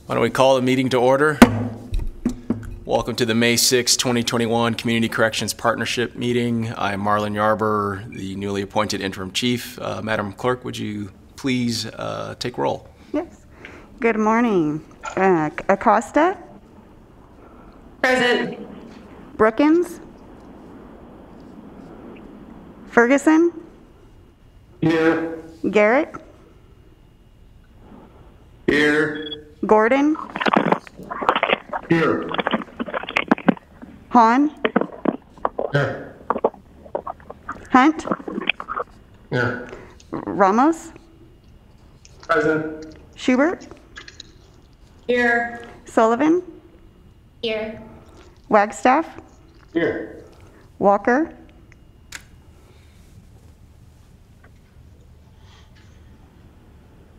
Why don't we call the meeting to order? Welcome to the May 6, 2021 Community Corrections Partnership meeting. I'm Marlon Yarber, the newly appointed interim chief. Madam Clerk, would you please take roll? Yes. Good morning. Acosta? Present. Brookins? Ferguson? Here. Garrett? Here. Gordon? Here. Hahn? Here. Hunt? Here. Ramos? Present. Schubert? Here. Sullivan? Here. Wagstaff? Here. Walker?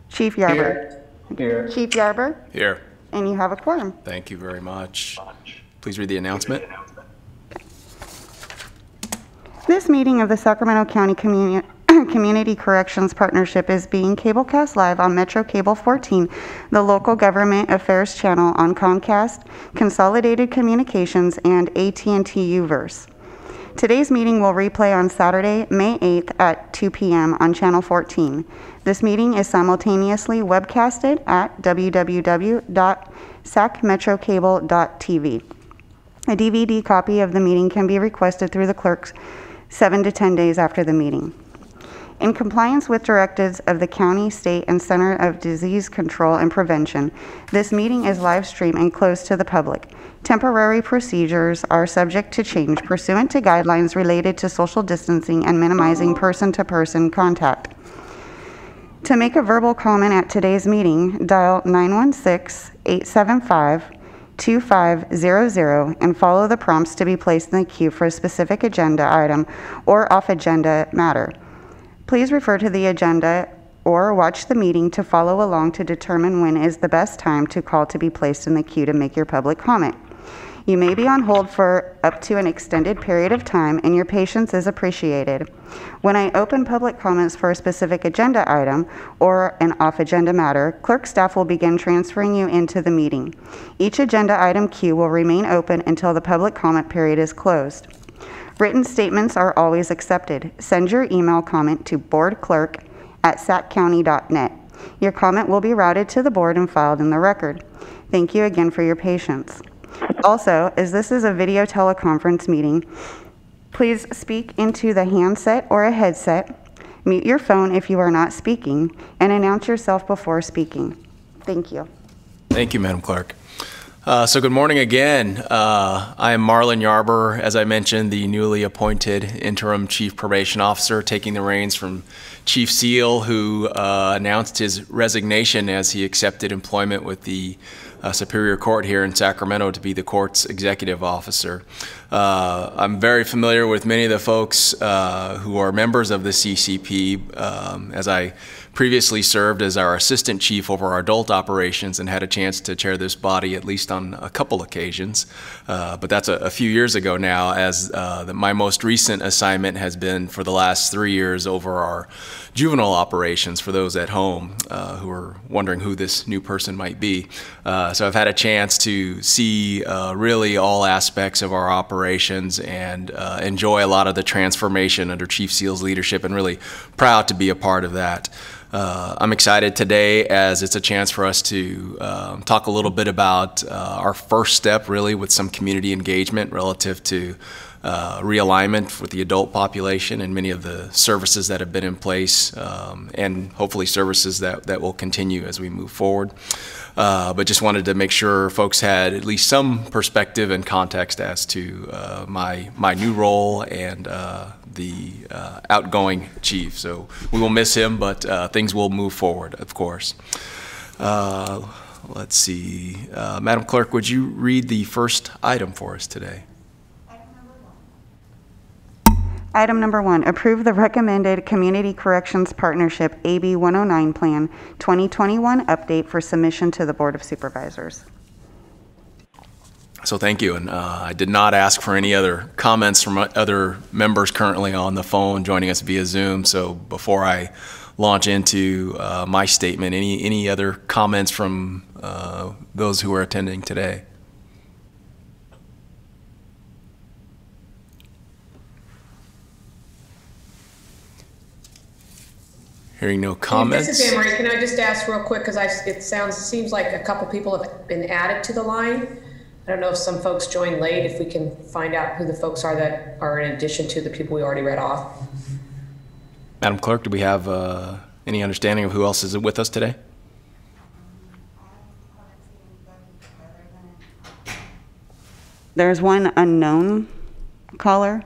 Chief Yarber? Here. Chief Yarber? Here. And you have a quorum. Thank you very much. Please read the announcement. This meeting of the Sacramento County Community Corrections Partnership is being cablecast live on Metro Cable 14, the local government affairs channel on Comcast, Consolidated Communications, and AT&T U-verse. Today's meeting will replay on Saturday, May 8th at 2 p.m. on Channel 14. This meeting is simultaneously webcasted at www.sacmetrocable.tv. A DVD copy of the meeting can be requested through the clerks 7 to 10 days after the meeting. In compliance with directives of the County, State, and Center of Disease Control and Prevention, this meeting is live streamed and closed to the public. Temporary procedures are subject to change pursuant to guidelines related to social distancing and minimizing person-to-person contact. To make a verbal comment at today's meeting, dial 916-875-2500 and follow the prompts to be placed in the queue for a specific agenda item or off-agenda matter. Please refer to the agenda or watch the meeting to follow along to determine when is the best time to call to be placed in the queue to make your public comment. You may be on hold for up to an extended period of time, and your patience is appreciated. When I open public comments for a specific agenda item or an off-agenda matter, clerk staff will begin transferring you into the meeting. Each agenda item queue will remain open until the public comment period is closed. Written statements are always accepted. Send your email comment to boardclerk@saccounty.net. Your comment will be routed to the board and filed in the record. Thank you again for your patience. Also, as this is a video teleconference meeting, please speak into the handset or a headset, mute your phone if you are not speaking, and announce yourself before speaking. Thank you. Thank you, Madam Clerk. So good morning again. I am Marlon Yarber, as I mentioned, the newly appointed interim chief probation officer, taking the reins from Chief Seal, who announced his resignation as he accepted employment with the Superior Court here in Sacramento to be the court's executive officer. I'm very familiar with many of the folks who are members of the CCP, as I previously served as our assistant chief over our adult operations and had a chance to chair this body at least on a couple occasions. But that's a few years ago now, as my most recent assignment has been for the last 3 years over our juvenile operations for those at home who are wondering who this new person might be. So I've had a chance to see really all aspects of our operations and enjoy a lot of the transformation under Chief Seal's leadership, and really proud to be a part of that. I'm excited today as it's a chance for us to talk a little bit about our first step really with some community engagement relative to realignment with the adult population and many of the services that have been in place, and hopefully services that will continue as we move forward. But just wanted to make sure folks had at least some perspective and context as to my new role and the outgoing chief. So we will miss him, but things will move forward, of course. Let's see. Madam Clerk, would you read the first item for us today? Item number 1, approve the recommended Community Corrections Partnership AB 109 Plan 2021 update for submission to the Board of Supervisors. So thank you, and I did not ask for any other comments from other members currently on the phone joining us via Zoom, so before I launch into my statement. Any other comments from those who are attending today? Hearing no comments. This is Anne Marie. Can I just ask real quick, because it seems like a couple people have been added to the line. I don't know if some folks joined late, if we can find out who the folks are that are in addition to the people we already read off. Madam Clerk, do we have any understanding of who else is with us today? There's one unknown caller.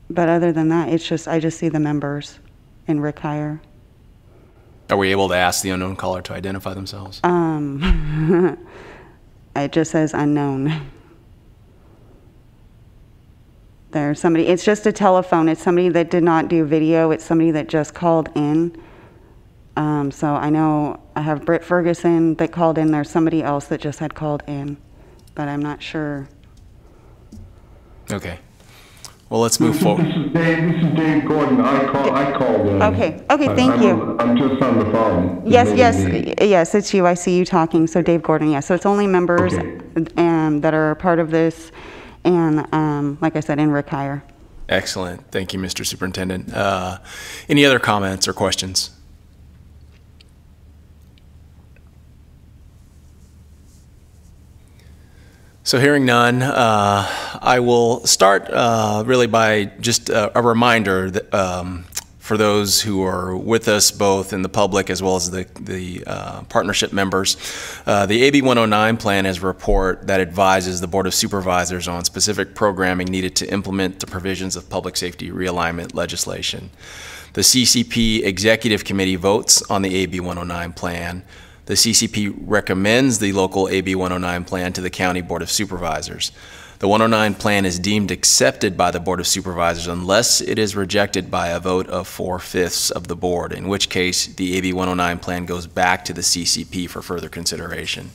But other than that, I just see the members in Rick Heyer. Are we able to ask the unknown caller to identify themselves? It just says unknown. There's somebody, it's just a telephone. It's somebody that did not do video. It's somebody that just called in. So I know I have Britt Ferguson that called in. There's somebody else that just had called in, but I'm not sure. Okay. Well, let's move forward. This is Dave Gordon. I called in. Okay, thank you. I'm just on the phone. Yes, it's you. I see you talking. So Dave Gordon, yes. So it's only members that are part of this, and like I said, in Rick Heyer. Excellent. Thank you, Mr. Superintendent. Any other comments or questions? So hearing none, I will start really by just a reminder that, for those who are with us, both in the public as well as the partnership members. The AB 109 plan is a report that advises the Board of Supervisors on specific programming needed to implement the provisions of public safety realignment legislation. The CCP Executive Committee votes on the AB 109 plan. The CCP recommends the local AB 109 plan to the County Board of Supervisors. The 109 plan is deemed accepted by the Board of Supervisors unless it is rejected by a vote of 4/5 of the board, in which case the AB 109 plan goes back to the CCP for further consideration.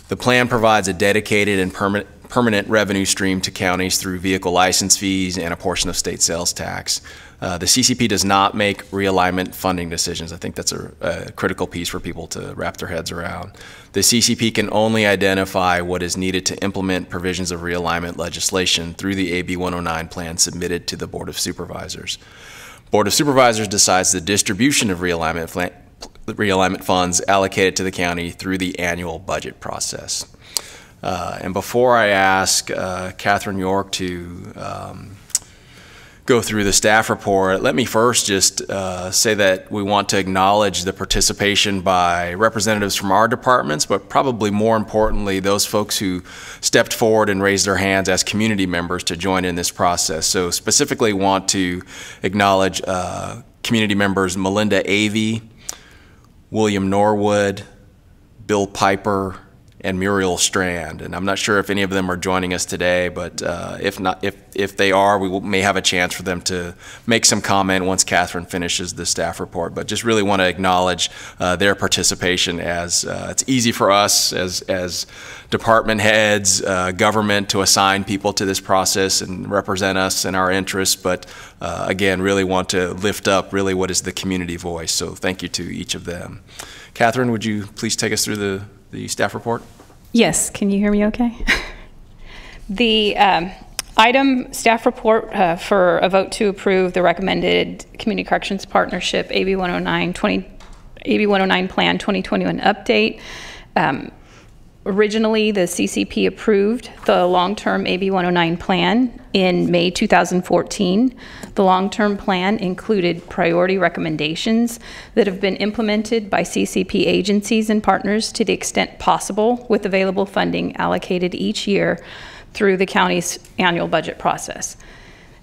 The plan provides a dedicated and permanent revenue stream to counties through vehicle license fees and a portion of state sales tax. The CCP does not make realignment funding decisions. I think that's a critical piece for people to wrap their heads around. The CCP can only identify what is needed to implement provisions of realignment legislation through the AB 109 plan submitted to the Board of Supervisors. Board of Supervisors decides the distribution of realignment funds allocated to the county through the annual budget process. And before I ask Catherine York to go through the staff report, let me first just say that we want to acknowledge the participation by representatives from our departments, but probably more importantly, those folks who stepped forward and raised their hands as community members to join in this process. So specifically want to acknowledge community members Melinda Avey, William Norwood, Bill Piper, and Muriel Strand. And I'm not sure if any of them are joining us today, but if they are, we may have a chance for them to make some comment once Catherine finishes the staff report. But just really want to acknowledge their participation, as it's easy for us as department heads, government, to assign people to this process and represent us and our interests. But again, really want to lift up really what is the community voice. So thank you to each of them. Catherine, would you please take us through the staff report? Yes, can you hear me okay? The item staff report for a vote to approve the recommended Community Corrections Partnership AB 109 Plan 2021 update. Originally, the CCP approved the long-term AB 109 plan in May 2014. The long-term plan included priority recommendations that have been implemented by CCP agencies and partners to the extent possible, with available funding allocated each year through the county's annual budget process.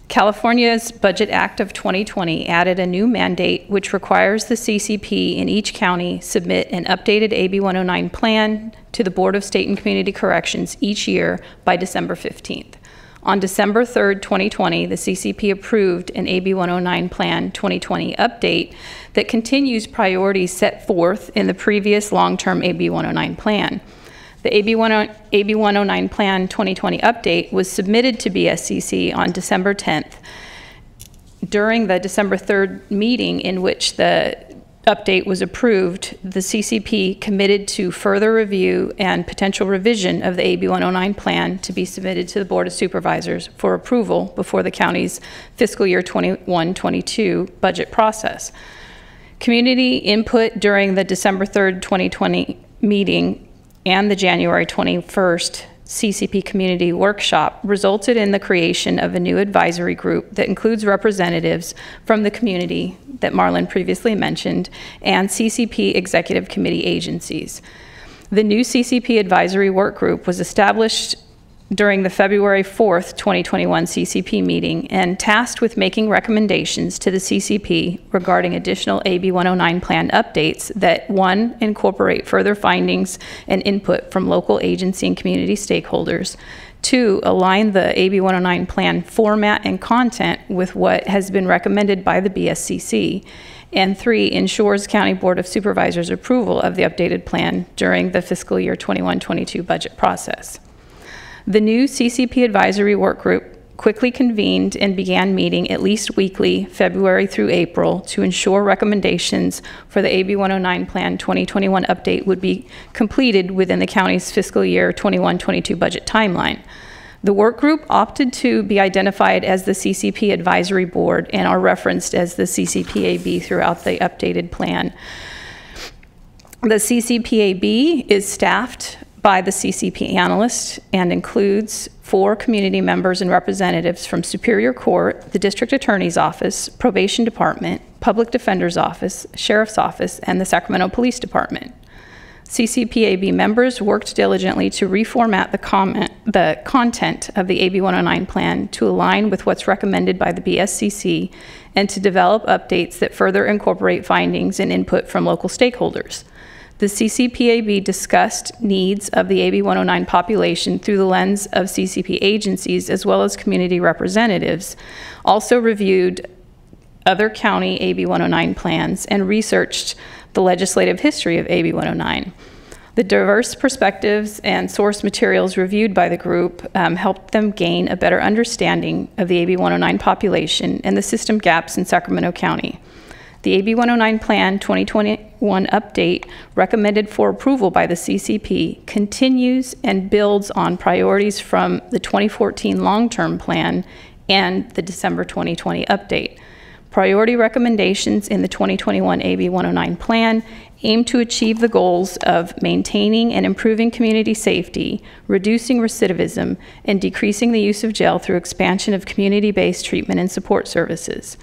California's Budget Act of 2020 added a new mandate which requires the CCP in each county submit an updated AB 109 plan to the Board of State and Community Corrections each year by December 15th. On December 3rd, 2020, the CCP approved an AB 109 Plan 2020 update that continues priorities set forth in the previous long-term AB 109 plan. The AB 109 Plan 2020 update was submitted to BSCC on December 10th. During the December 3rd meeting in which the update was approved, the CCP committed to further review and potential revision of the AB 109 plan to be submitted to the Board of Supervisors for approval before the county's fiscal year 21-22 budget process. Community input during the December 3rd, 2020 meeting and the January 21st CCP Community Workshop resulted in the creation of a new advisory group that includes representatives from the community that Marlon previously mentioned and CCP Executive Committee agencies. The new CCP Advisory Work Group was established during the February 4th, 2021 CCP meeting and tasked with making recommendations to the CCP regarding additional AB 109 plan updates that, 1, incorporate further findings and input from local agency and community stakeholders, 2, align the AB 109 plan format and content with what has been recommended by the BSCC, and 3, ensures County Board of Supervisors approval of the updated plan during the fiscal year 21-22 budget process. The new CCP Advisory Work Group quickly convened and began meeting at least weekly, February through April, to ensure recommendations for the AB 109 Plan 2021 update would be completed within the county's fiscal year 21-22 budget timeline. The work group opted to be identified as the CCP Advisory Board and are referenced as the CCPAB throughout the updated plan. The CCPAB is staffed by the CCP analyst and includes 4 community members and representatives from Superior Court, the District Attorney's Office, Probation Department, Public Defender's Office, Sheriff's Office, and the Sacramento Police Department. CCPAB members worked diligently to reformat the content of the AB 109 plan to align with what's recommended by the BSCC and to develop updates that further incorporate findings and input from local stakeholders. The CCPAB discussed needs of the AB 109 population through the lens of CCP agencies as well as community representatives, also reviewed other county AB 109 plans, and researched the legislative history of AB 109. The diverse perspectives and source materials reviewed by the group helped them gain a better understanding of the AB 109 population and the system gaps in Sacramento County. The AB 109 Plan 2021 update recommended for approval by the CCP continues and builds on priorities from the 2014 long-term plan and the December 2020 update. Priority recommendations in the 2021 AB 109 plan aim to achieve the goals of maintaining and improving community safety, reducing recidivism, and decreasing the use of jail through expansion of community-based treatment and support services.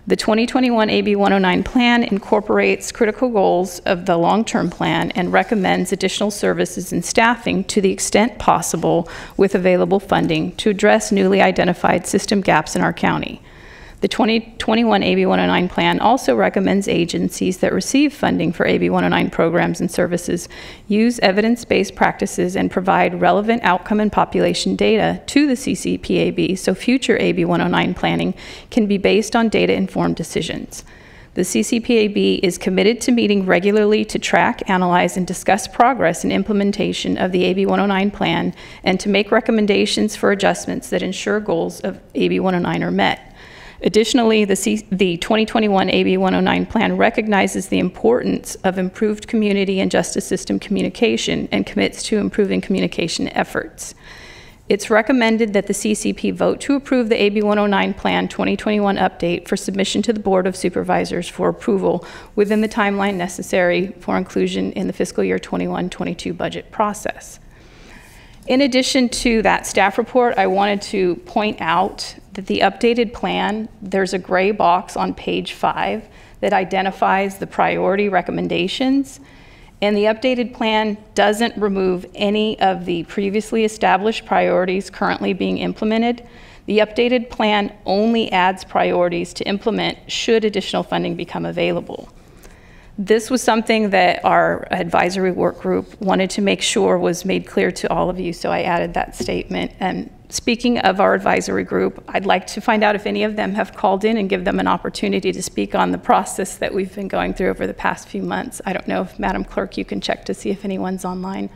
The 2021 AB 109 plan incorporates critical goals of the long-term plan and recommends additional services and staffing to the extent possible with available funding to address newly identified system gaps in our county. The 2021 AB 109 plan also recommends agencies that receive funding for AB 109 programs and services use evidence-based practices and provide relevant outcome and population data to the CCPAB so future AB 109 planning can be based on data-informed decisions. The CCPAB is committed to meeting regularly to track, analyze, and discuss progress in implementation of the AB 109 plan and to make recommendations for adjustments that ensure goals of AB 109 are met. Additionally, the 2021 AB 109 plan recognizes the importance of improved community and justice system communication and commits to improving communication efforts. It's recommended that the CCP vote to approve the AB 109 Plan 2021 update for submission to the Board of Supervisors for approval within the timeline necessary for inclusion in the fiscal year 21-22 budget process. In addition to that staff report, I wanted to point out that the updated plan, there's a gray box on page 5 that identifies the priority recommendations, and the updated plan doesn't remove any of the previously established priorities currently being implemented. The updated plan only adds priorities to implement should additional funding become available. This was something that our advisory work group wanted to make sure was made clear to all of you, so I added that statement. And speaking of our advisory group, I'd like to find out if any of them have called in and give them an opportunity to speak on the process that we've been going through over the past few months. I don't know if, Madam Clerk, you can check to see if anyone's online.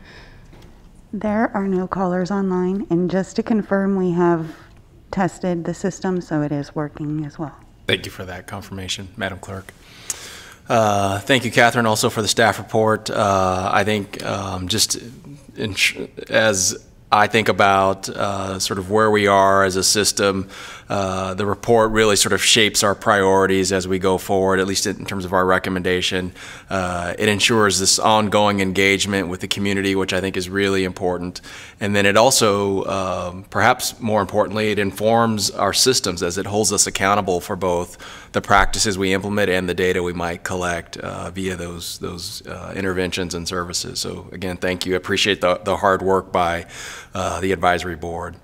There are no callers online, and just to confirm, we have tested the system, so it is working as well. Thank you for that confirmation, Madam Clerk. Thank you, Catherine, also for the staff report. I think as I think about sort of where we are as a system, the report really sort of shapes our priorities as we go forward, at least in terms of our recommendation. It ensures this ongoing engagement with the community, which I think is really important. And then it also, perhaps more importantly, it informs our systems as it holds us accountable for both the practices we implement and the data we might collect via those interventions and services. So again, thank you. I appreciate the hard work by the advisory board.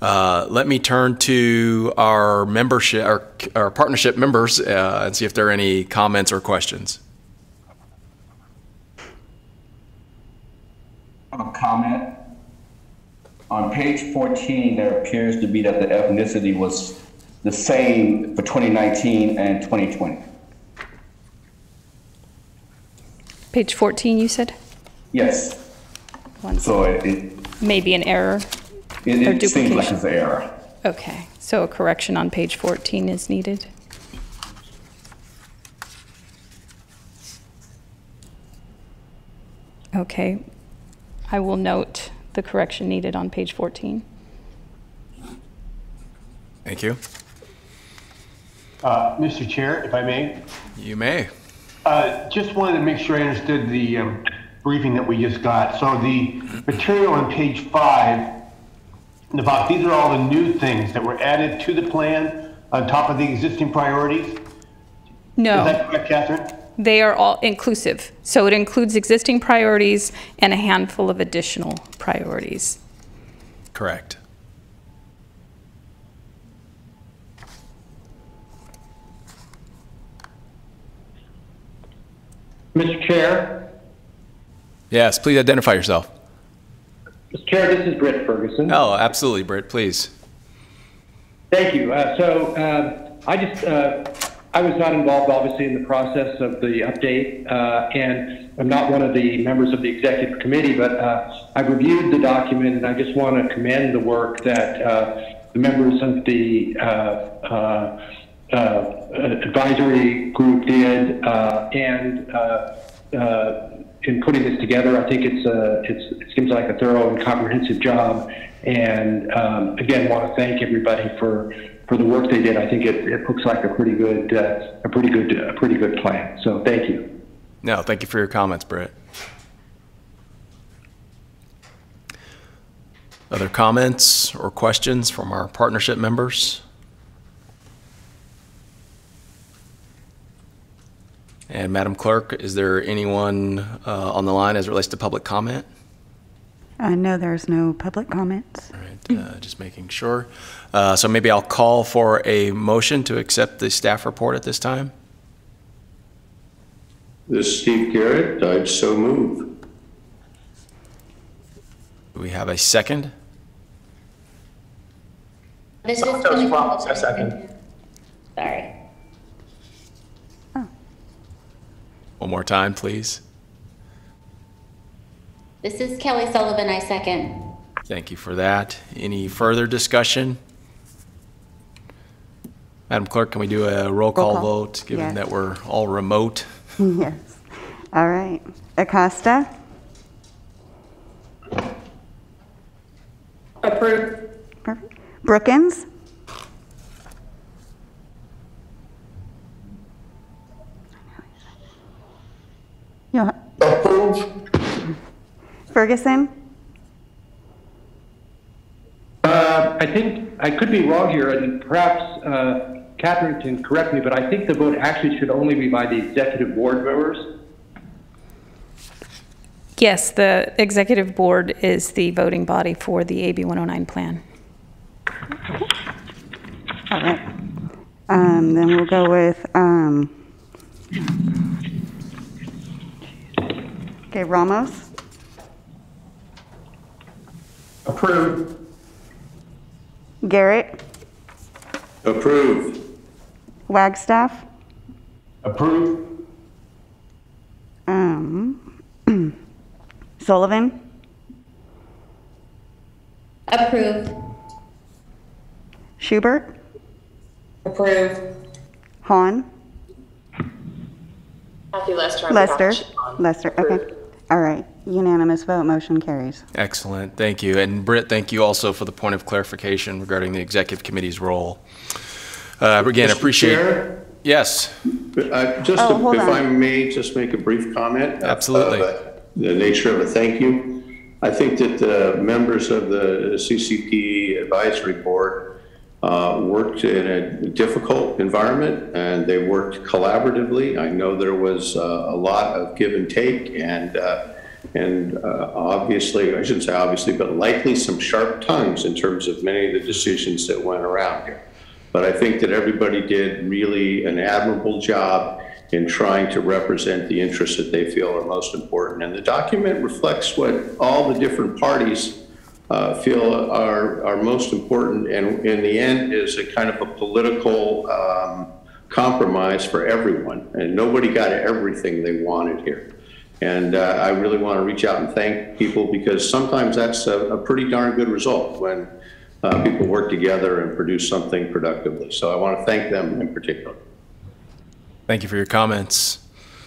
Let me turn to our membership, our partnership members, and see if there are any comments or questions. A comment. On page 14, there appears to be that the ethnicity was the same for 2019 and 2020. Page 14, you said? Yes. So it Maybe an error or seems duplication. like it's an error. Okay, so a correction on page 14 is needed. Okay, I will note the correction needed on page 14. Thank you. Mr. Chair, if I may. You may. Just wanted to make sure I understood the briefing that we just got. So the material on page 5, these are all the new things that were added to the plan on top of the existing priorities? No. Is that correct, Catherine? They are all inclusive. So it includes existing priorities and a handful of additional priorities. Correct. Mr. Chair. Yes, please identify yourself. Mr. Chair, this is Britt Ferguson. Oh, absolutely, Britt, please. Thank you. I was not involved, obviously, in the process of the update, and I'm not one of the members of the executive committee, but I've reviewed the document, and I just want to commend the work that the members of the advisory group did, and in putting this together. I think it seems like a thorough and comprehensive job, and again, want to thank everybody for the work they did. I think it looks like a pretty good plan. So thank you. No, thank you for your comments, Britt. Other comments or questions from our partnership members? And Madam Clerk, is there anyone on the line as it relates to public comment? No, there's no public comments. All right, just making sure. So maybe I'll call for a motion to accept the staff report at this time. This is Steve Garrett. I'd so move. Do we have a second? This is Kelly Sullivan. A second. Sorry. One more time, please. This is Kelly Sullivan. I second. Thank you for that. Any further discussion? Madam Clerk, can we do a roll call vote, given Yes. that we're all remote? Yes. All right. Acosta? Approved. Perfect. Brookins? Approve. Ferguson? I think I could be wrong here, and perhaps Catherine can correct me, but I think the vote actually should only be by the executive board members. Yes, the executive board is the voting body for the AB 109 plan. All right. Then we'll go with, okay, Ramos? Approve. Garrett? Approve. Wagstaff? Approve. Sullivan? Approve. Schubert, Approve. Hahn, Kathy Lester. on behalf of Lester, Siobhan. Lester, okay. All right, unanimous vote, motion carries. Excellent, thank you. And Britt, thank you also for the point of clarification regarding the executive committee's role. Again, Mr. appreciate. Chair? Yes, Just Oh, hold if on. I may just make a brief comment. Absolutely. The nature of a thank you. I think that the members of the CCP Advisory Board worked in a difficult environment, and they worked collaboratively. I know there was a lot of give and take, and obviously, I shouldn't say obviously, but likely some sharp tongues in terms of many of the decisions that went around here. But I think that everybody did really an admirable job in trying to represent the interests that they feel are most important. And the document reflects what all the different parties feel are most important, and in the end is a kind of a political compromise for everyone. And nobody got everything they wanted here. And I really want to reach out and thank people, because sometimes that's a pretty darn good result when people work together and produce something productively. So I want to thank them in particular. thank you for your comments.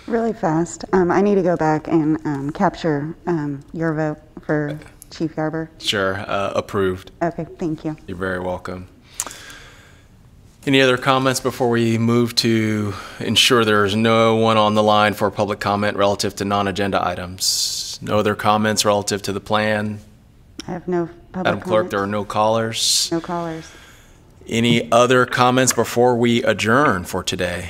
Really fast, I need to go back and capture your vote for Chief Yarber. Sure, approved. Okay, thank you. You're very welcome. Any other comments before we move to ensure there's no one on the line for public comment relative to non-agenda items? No other comments relative to the plan? I have no public Madam Clerk, there are comments. no callers. No callers. Any other comments before we adjourn for today?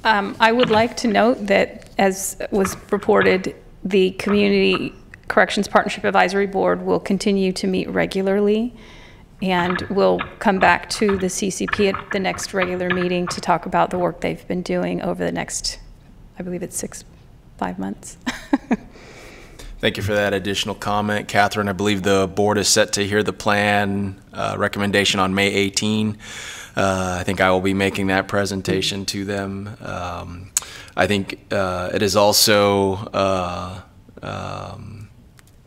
I would like to note that, as was reported, the Community Corrections Partnership Advisory Board will continue to meet regularly, and will come back to the CCP at the next regular meeting to talk about the work they've been doing over the next, I believe it's 5 months. Thank you for that additional comment. Catherine, I believe the board is set to hear the plan recommendation on May 18. I think I will be making that presentation to them. I think it is also,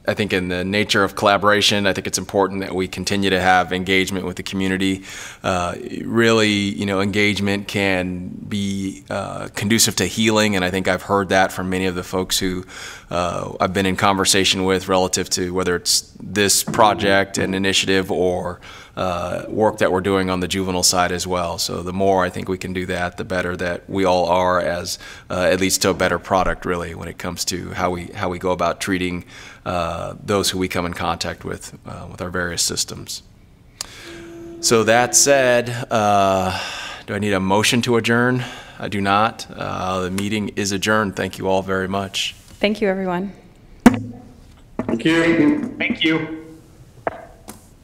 I think in the nature of collaboration, I think it's important that we continue to have engagement with the community. Really, you know, engagement can be conducive to healing, and I think I've heard that from many of the folks who I've been in conversation with relative to whether it's this project and initiative or work that we're doing on the juvenile side as well. So the more I think we can do that, the better that we all are, as it leads to a better product, really, when it comes to how we go about treating those who we come in contact with our various systems. So that said, do I need a motion to adjourn? I do not. The meeting is adjourned. Thank you all very much. Thank you, everyone. Thank you. Thank you.